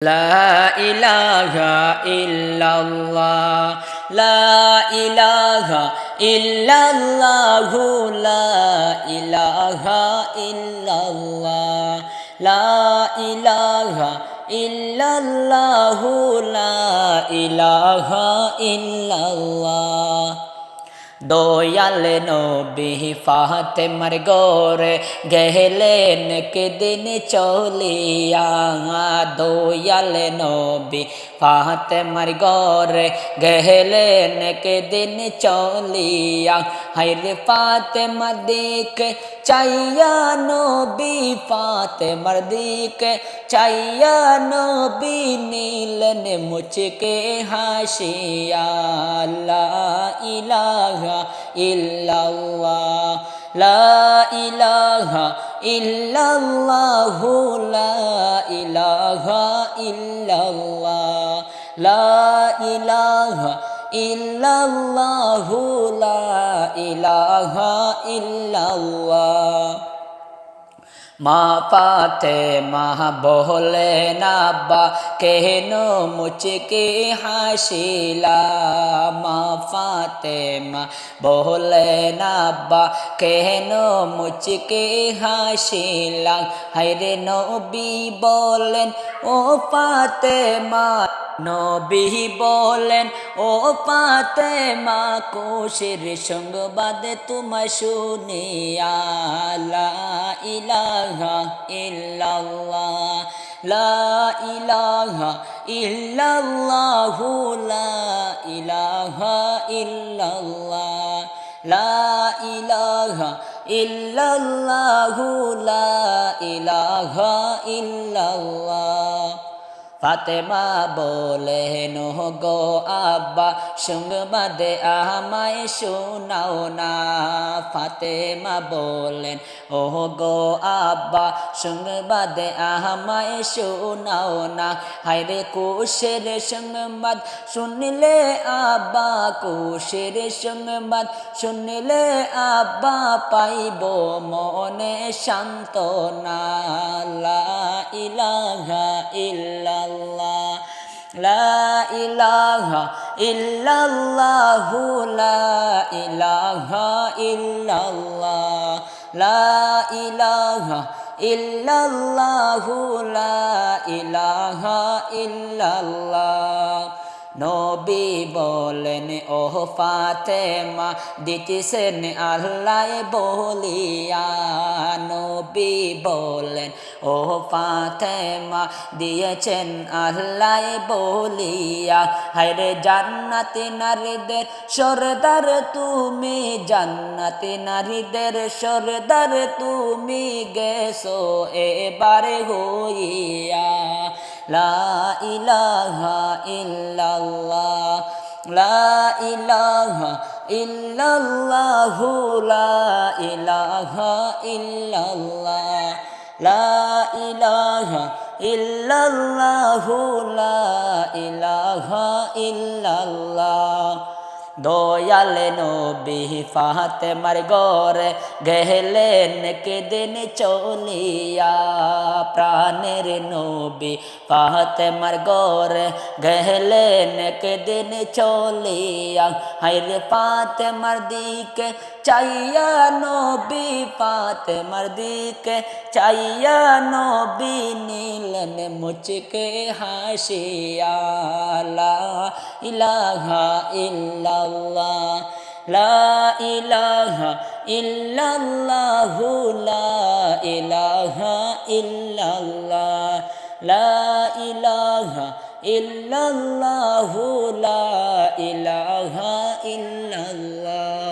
لا إله إلا الله لا إله إلا الله لا إله إلا الله لا إله إلا الله لا إله إلا الله দয়াল নবী ফাতেমার ঘরে গেলেন কেদিন চলিয়া দয়াল নবী ফাতেমার ঘরে গেলেন কেদিন চলিয়া হায়রে ফাতেমার দিকে চাইয়া নবী ফাতেমার দিকে চাইয়া নবী নীলেন মুচকে হাসিয়া লা ইলাহা ইল্লাল্লাহ লা ইলাহা ইল্লাল্লাহ লা ইলাহা ইল্লাল্লাহ লা ইলাহা ইল্লাল্লাহ লা ইলাহা ইল্লাল্লাহ মা ফাতেমা বললেন আব্বা কেন মুচকে হাসিলা মা ফাতেমা বললেন আব্বা কেন মুচকে হাসিলা হায়রে নবী বলেন ও ফাতেমা নবী বলেন ও ফাতেমা খুশির সংবাদ তোমায় শুনিয়া লা ইলাহা ইল্লাল্লাহ লা ইলাহা ইল্লাল্লাহ লা ইলাহা ইল্লাল্লাহ লা ইলাহা ইল্লাল্লাহ লা ইলাহা ইল্লাল্লাহ ফাতেমা বলেন গো আব্বা সংবাদ আমায় শোনাও না ফাতেমা বলেন ও গো আব্বা সংবাদ আমায় শোনাও না হায়রে কোশের সংবাদ শুনলে আব্বা কোশের সংবাদ শুনলে আব্বা পাইব মনে সান্ত্বনা লা ইলাহা ইল্লাল্লাহ লা ইলাহা ইল্লাল্লাহ লা ইলাহা ইল্লাল্লাহ লা ইলাহা ইল্লাল্লাহ লা ইলাহা ইল্লাল্লাহ নবী বলেন ও ফাতেমা দিতেছেন আল্লাহ বলিয়া নবী বলেন ও ফাতেমা দিয়েছেন আল্লাহ বলিয়া হায়রে জান্নাতি নারীদের সরদার তুমি জান্নাতি নারীদের সরদার তুমি গেছো এবারে হইয়া লা ইলাহা ইল্লাল্লাহ লা ইলাহা ইল্লাল্লাহ লা ইলাহা ইল্লাল্লাহ লা ইলাহা ইল্লাল্লাহ লা ইলাহা ইল্লাল্লাহ দয়াল নবী ফাতেমার ঘরে গেলেন কেদিন চলিয়া প্রাণের নবী ফাতেমার ঘরে গেলেন কেদিন চলিয়া হায়রে ফাতেমার দিকে চাইয়া নবী ফাতেমার দিকে চাইয়া নবী নীলেন মুচকে হাসিয়া লা ইলাহা ইল্লাল্লাহ লা ইলাহা ইল্লাল্লাহ লা ইলাহা ইল্লাল্লাহ লা ইলাহা ইল্লাল্লাহ লা ইলাহা ইল্লাল্লাহ